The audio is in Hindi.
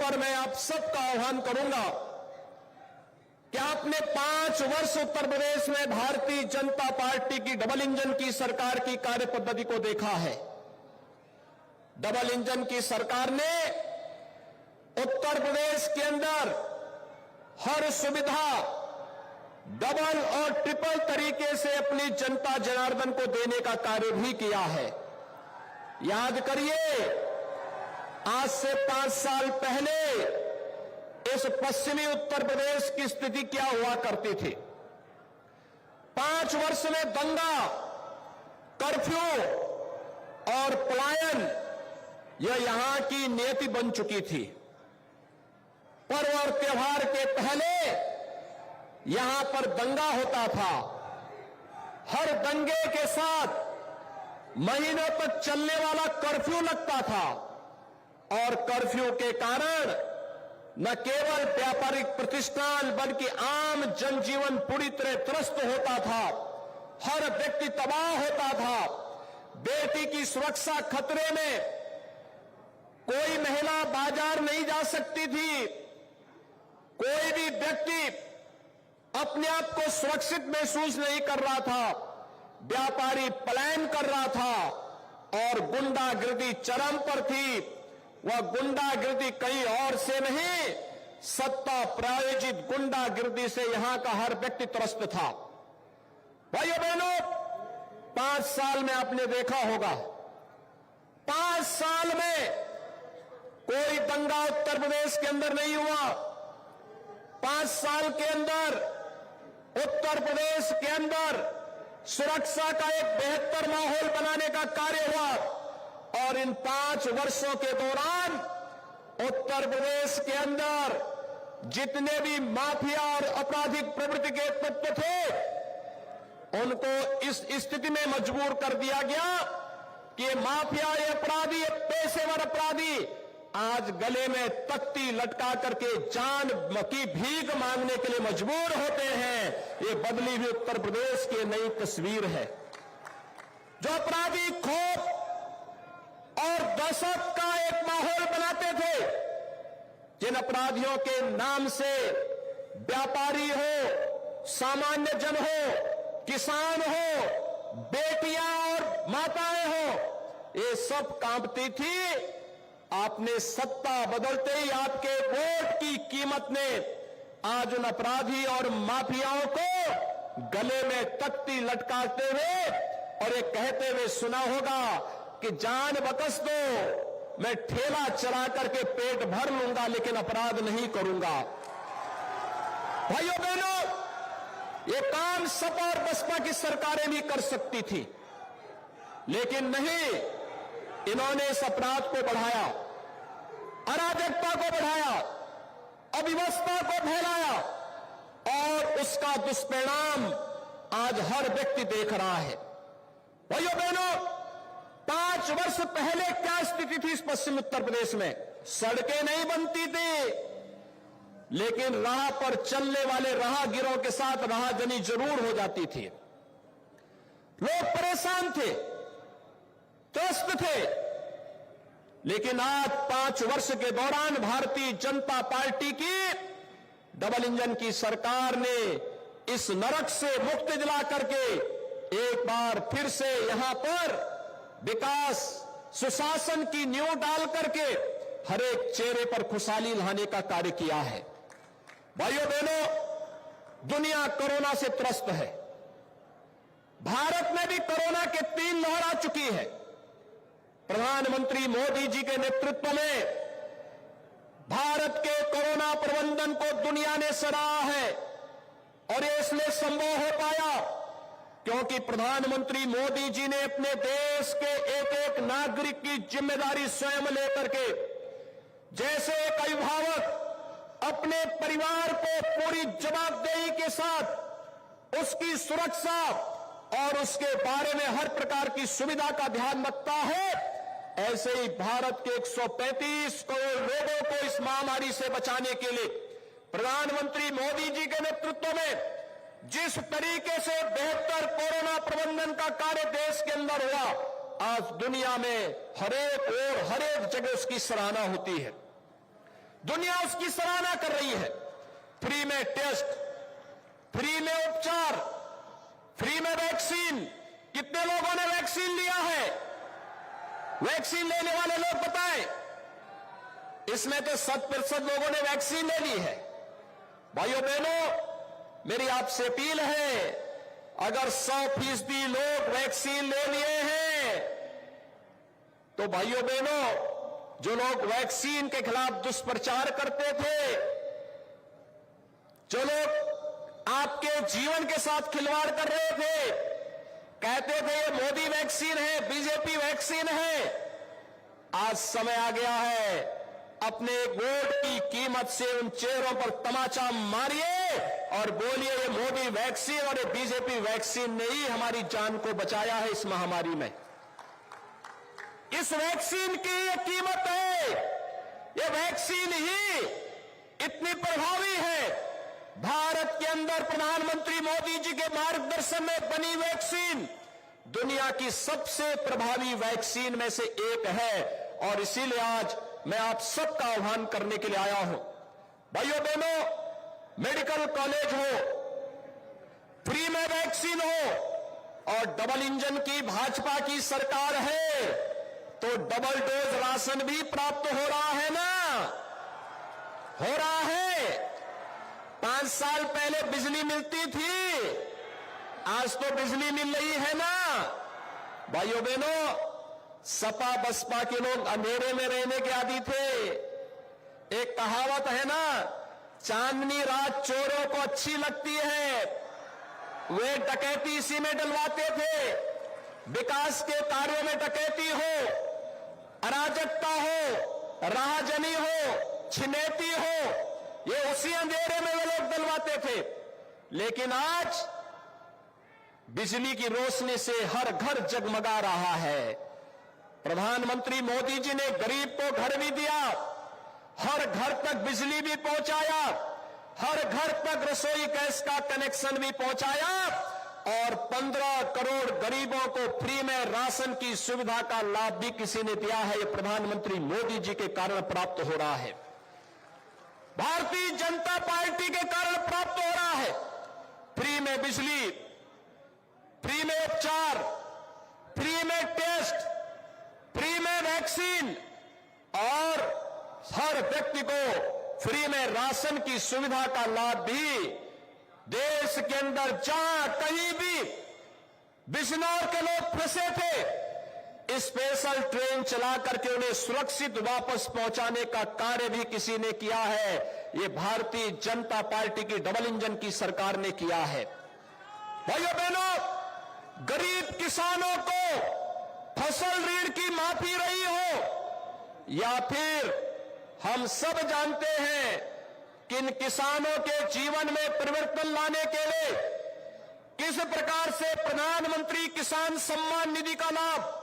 पर मैं आप सबका आह्वान करूंगा कि आपने 5 वर्ष उत्तर प्रदेश में भारतीय जनता पार्टी की डबल इंजन की सरकार की कार्य पद्धति को देखा है। डबल इंजन की सरकार ने उत्तर प्रदेश के अंदर हर सुविधा डबल और ट्रिपल तरीके से अपनी जनता जनार्दन को देने का कार्य भी किया है। याद करिए, आज से 5 साल पहले इस पश्चिमी उत्तर प्रदेश की स्थिति क्या हुआ करती थी। 5 वर्ष में दंगा, कर्फ्यू और पलायन यह यहां की नीति बन चुकी थी। पर्व और त्योहार के पहले यहां पर दंगा होता था। हर दंगे के साथ महीनों तक चलने वाला कर्फ्यू लगता था और कर्फ्यू के कारण न केवल व्यापारिक प्रतिष्ठान बल्कि आम जनजीवन पूरी तरह त्रस्त होता था। हर व्यक्ति तबाह होता था। बेटी की सुरक्षा खतरे में, कोई महिला बाजार नहीं जा सकती थी। कोई भी व्यक्ति अपने आप को सुरक्षित महसूस नहीं कर रहा था। व्यापारी पलायन कर रहा था और गुंडागिर्दी चरम पर थी। वह गुंडागिर्दी कहीं और से नहीं, सत्ता प्रायोजित गुंडागिर्दी से यहां का हर व्यक्ति त्रस्त था। भाइयों बहनों, 5 साल में आपने देखा होगा, 5 साल में कोई दंगा उत्तर प्रदेश के अंदर नहीं हुआ। 5 साल के अंदर उत्तर प्रदेश के अंदर सुरक्षा का एक बेहतर माहौल बनाने का कार्य हुआ और इन 5 वर्षों के दौरान उत्तर प्रदेश के अंदर जितने भी माफिया और आपराधिक प्रवृत्ति के तत्व थे उनको इस स्थिति में मजबूर कर दिया गया कि माफिया, ये अपराधी, ये पेशेवर अपराधी आज गले में तख्ती लटका करके जान की भीख मांगने के लिए मजबूर होते हैं। ये बदली हुई उत्तर प्रदेश की नई तस्वीर है। जो अपराधी खौफ और दहशत का एक माहौल बनाते थे, जिन अपराधियों के नाम से व्यापारी हो, सामान्य जन हो, किसान हो, बेटियां और माताएं हो, ये सब कांपती थी। आपने सत्ता बदलते ही आपके वोट की कीमत ने आज उन अपराधी और माफियाओं को गले में तख्ती लटकाते हुए और ये कहते हुए सुना होगा कि जान बकस दो, मैं ठेला चला करके पेट भर लूंगा लेकिन अपराध नहीं करूंगा। भाइयों बहनों, ये काम सपा और बसपा की सरकारें भी कर सकती थी, लेकिन नहीं, इन्होंने इस अपराध को बढ़ाया, अराजकता को बढ़ाया, अव्यवस्था को फैलाया और उसका दुष्परिणाम आज हर व्यक्ति देख रहा है। भाइयों बहनों, 5 वर्ष पहले क्या स्थिति थी इस पश्चिम उत्तर प्रदेश में? सड़कें नहीं बनती थी, लेकिन राह पर चलने वाले राहगीरों के साथ राहजनी जरूर हो जाती थी। लोग परेशान थे, त्रस्त थे। लेकिन आज 5 वर्ष के दौरान भारतीय जनता पार्टी की डबल इंजन की सरकार ने इस नरक से मुक्ति दिला करके एक बार फिर से यहां पर विकास, सुशासन की नींव डाल करके हर एक चेहरे पर खुशहाली लाने का कार्य किया है। भाइयों बहनों, दुनिया कोरोना से त्रस्त है। भारत में भी कोरोना के 3 लहर आ चुकी है। प्रधानमंत्री मोदी जी के नेतृत्व में भारत के कोरोना प्रबंधन को दुनिया ने सराहा है और ये इसलिए संभव हो पाया क्योंकि प्रधानमंत्री मोदी जी ने अपने देश के एक एक नागरिक की जिम्मेदारी स्वयं लेकर के, जैसे एक अभिभावक अपने परिवार को पूरी जवाबदेही के साथ उसकी सुरक्षा और उसके बारे में हर प्रकार की सुविधा का ध्यान रखता है, ऐसे ही भारत के 135 करोड़ लोगों को इस महामारी से बचाने के लिए प्रधानमंत्री मोदी जी के नेतृत्व में जिस तरीके से बेहतर कोरोना प्रबंधन का कार्य देश के अंदर हुआ, आज दुनिया में हरेक और हरेक जगह उसकी सराहना होती है। दुनिया उसकी सराहना कर रही है। फ्री में टेस्ट, फ्री में उपचार, फ्री में वैक्सीन। कितने लोगों ने वैक्सीन लिया है? वैक्सीन लेने वाले लोग बताएं। इसमें तो 100% लोगों ने वैक्सीन ले ली है। भाइयों बहनों, मेरी आपसे अपील है, अगर 100% लोग वैक्सीन ले लिए हैं तो भाइयों बहनों, जो लोग वैक्सीन के खिलाफ दुष्प्रचार करते थे, जो लोग आपके जीवन के साथ खिलवाड़ कर रहे थे, कहते थे ये मोदी वैक्सीन है, बीजेपी वैक्सीन है, आज समय आ गया है, अपने वोट की कीमत से उन चेहरों पर तमाचा मारिए और बोलिए ये मोदी वैक्सीन और ये बीजेपी वैक्सीन ने ही हमारी जान को बचाया है इस महामारी में। इस वैक्सीन की ये कीमत है, ये वैक्सीन ही इतनी प्रभावी है। भारत के अंदर प्रधानमंत्री मोदी जी के मार्गदर्शन में बनी वैक्सीन दुनिया की सबसे प्रभावी वैक्सीन में से एक है और इसीलिए आज मैं आप सबका आह्वान करने के लिए आया हूं। भाइयों बहनों, मेडिकल कॉलेज हो, फ्री में वैक्सीन हो और डबल इंजन की भाजपा की सरकार है तो डबल डोज राशन भी प्राप्त हो रहा है ना? हो रहा है। 5 साल पहले बिजली मिलती थी, आज तो बिजली मिल रही है ना? भाइयों बहनों, सपा बसपा के लोग अंधेरे में रहने के आदी थे। एक कहावत है ना, चांदनी रात चोरों को अच्छी लगती है। वे डकैती इसी में डलवाते थे। विकास के कार्यों में डकैती हो, अराजकता हो, राहजनी हो, छिनैती हो, ये उसी अंधेरे में वे लोग डलवाते थे। लेकिन आज बिजली की रोशनी से हर घर जगमगा रहा है। प्रधानमंत्री मोदी जी ने गरीब को घर भी दिया, हर घर तक बिजली भी पहुंचाया, हर घर तक रसोई गैस का कनेक्शन भी पहुंचाया और 15 करोड़ गरीबों को फ्री में राशन की सुविधा का लाभ भी किसी ने दिया है। यह प्रधानमंत्री मोदी जी के कारण प्राप्त हो रहा है, भारतीय जनता पार्टी के कारण प्राप्त हो रहा है। फ्री में बिजली, फ्री में उपचार, फ्री में टेस्ट, फ्री में वैक्सीन और हर व्यक्ति को फ्री में राशन की सुविधा का लाभ भी। देश के अंदर जहां कहीं भी बिजनौर के लोग फंसे थे, स्पेशल ट्रेन चला करके उन्हें सुरक्षित वापस पहुंचाने का कार्य भी किसी ने किया है। ये भारतीय जनता पार्टी की डबल इंजन की सरकार ने किया है। भाइयों बहनों, गरीब किसानों को फसल ऋण की माफी रही हो या फिर हम सब जानते हैं कि इन किसानों के जीवन में परिवर्तन लाने के लिए किस प्रकार से प्रधानमंत्री किसान सम्मान निधि का लाभ